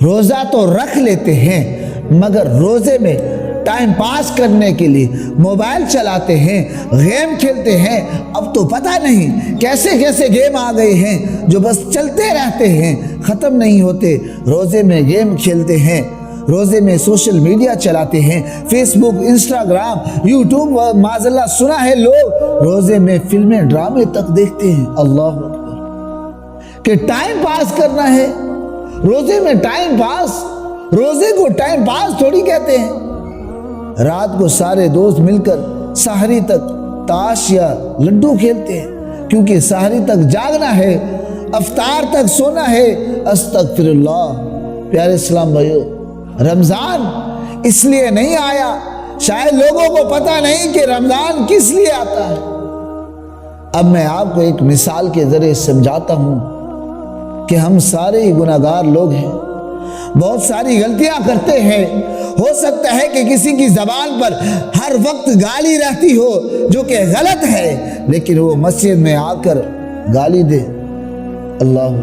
روزہ تو رکھ لیتے ہیں مگر روزے میں ٹائم پاس کرنے کے لیے موبائل چلاتے ہیں، گیم کھیلتے ہیں۔ اب تو پتہ نہیں کیسے کیسے گیم آ گئے ہیں جو بس چلتے رہتے ہیں، ختم نہیں ہوتے۔ روزے میں گیم کھیلتے ہیں، روزے میں سوشل میڈیا چلاتے ہیں، فیس بک، انسٹاگرام، یوٹیوب، معاذ اللہ سنا ہے لوگ روزے میں فلمیں، ڈرامے تک دیکھتے ہیں۔ اللہ اکبر، کہ ٹائم پاس کرنا ہے روزے میں، ٹائم پاس، روزے کو ٹائم پاس تھوڑی کہتے ہیں۔ رات کو سارے دوست مل کر سحری تک تاش یا لڈو کھیلتے ہیں، کیونکہ سحری تک جاگنا ہے، افطار تک سونا ہے۔ استغفر اللہ۔ پیارے اسلام بھائیو، رمضان اس لیے نہیں آیا، شاید لوگوں کو پتہ نہیں کہ رمضان کس لیے آتا ہے۔ اب میں آپ کو ایک مثال کے ذریعے سمجھاتا ہوں کہ ہم سارے ہی گناہگار لوگ ہیں، بہت ساری غلطیاں کرتے ہیں۔ ہو سکتا ہے کہ کسی کی زبان پر ہر وقت گالی رہتی ہو جو کہ غلط ہے، لیکن وہ مسجد میں آ کر گالی دے۔ اللہ،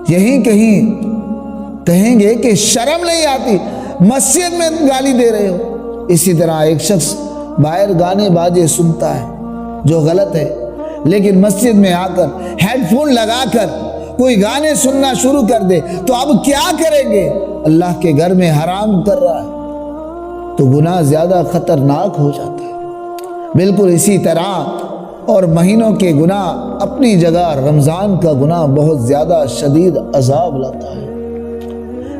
یہیں کہیں کہیں گے کہ شرم نہیں آتی، مسجد میں گالی دے رہے ہو۔ اسی طرح ایک شخص باہر گانے باجے سنتا ہے جو غلط ہے، لیکن مسجد میں آ کر ہیڈ فون لگا کر کوئی گانے سننا شروع کر دے تو اب کیا کریں گے؟ اللہ کے گھر میں حرام کر رہا ہے، تو گناہ زیادہ خطرناک ہو جاتا ہے۔ بالکل اسی طرح اور مہینوں کے گناہ اپنی جگہ، رمضان کا گناہ بہت زیادہ شدید عذاب لاتا ہے۔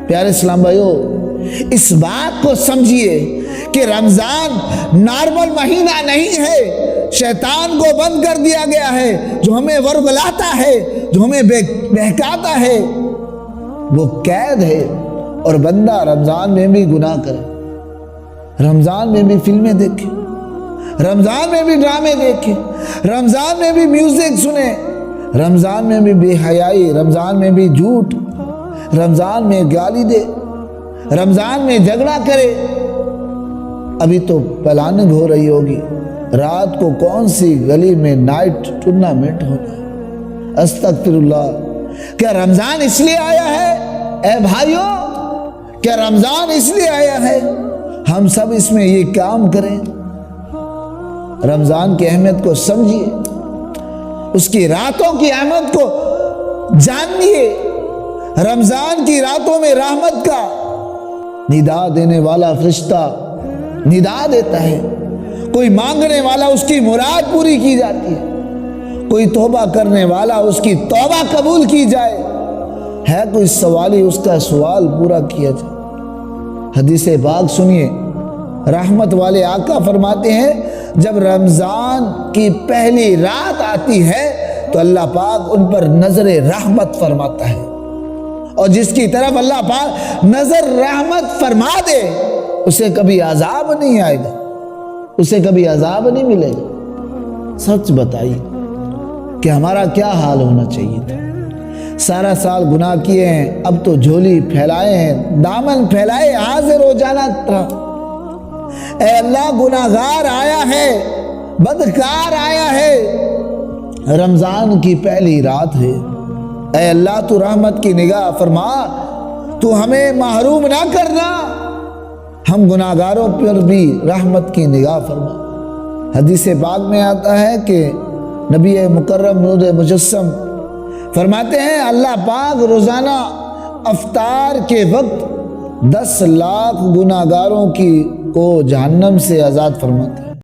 پیارے اسلام بھائیو، اس بات کو سمجھیے کہ رمضان نارمل مہینہ نہیں ہے، شیطان کو بند کر دیا گیا ہے، جو ہمیں ورگلاتا ہے، جو ہمیں بہکاتا ہے، وہ قید ہے۔ اور بندہ رمضان میں بھی گناہ کرے، رمضان میں بھی فلمیں دیکھے، رمضان میں بھی ڈرامے دیکھے، رمضان میں بھی میوزک سنے، رمضان میں بھی بے حیائی، رمضان میں بھی جھوٹ، رمضان میں گالی دے، رمضان میں جھگڑا کرے۔ ابھی تو پلاننگ ہو رہی ہوگی، رات کو کون سی گلی میں نائٹ ٹورنامنٹ ہوگا۔ استغفر اللہ۔ کیا رمضان اس لیے آیا ہے؟ اے بھائیوں، کیا رمضان اس لیے آیا ہے؟ ہم سب اس میں یہ کام کریں، رمضان کی اہمیت کو سمجھیے، اس کی راتوں کی اہمیت کو جانیے۔ رمضان کی راتوں میں رحمت کا ندا دینے والا فرشتہ ندا دیتا ہے، کوئی مانگنے والا اس کی مراد پوری کی جاتی ہے، کوئی توبہ کرنے والا اس کی توبہ قبول کی جائے، ہے کوئی سوالی اس کا سوال پورا کیا جائے۔ حدیث پاک سنیے، رحمت والے آقا فرماتے ہیں جب رمضان کی پہلی رات آتی ہے تو اللہ پاک ان پر نظر رحمت فرماتا ہے، اور جس کی طرف اللہ پاک نظر رحمت فرما دے اسے کبھی عذاب نہیں آئے گا، اسے کبھی عذاب نہیں ملے گا۔ سچ بتائیے کہ ہمارا کیا حال ہونا چاہیے تھا؟ سارا سال گناہ کیے ہیں، اب تو جھولی پھیلائے ہیں، دامن پھیلائے حاضر ہو جانا تھا۔ اے اللہ، گناہگار آیا ہے، بدکار آیا ہے، رمضان کی پہلی رات ہے، اے اللہ تو رحمت کی نگاہ فرما، تو ہمیں محروم نہ کرنا، ہم گناہگاروں پر بھی رحمت کی نگاہ فرما۔ حدیث پاک میں آتا ہے کہ نبی مکرم نور مجسم فرماتے ہیں اللہ پاک روزانہ افطار کے وقت 10 لاکھ گناہگاروں کو جہنم سے آزاد فرماتے ہیں۔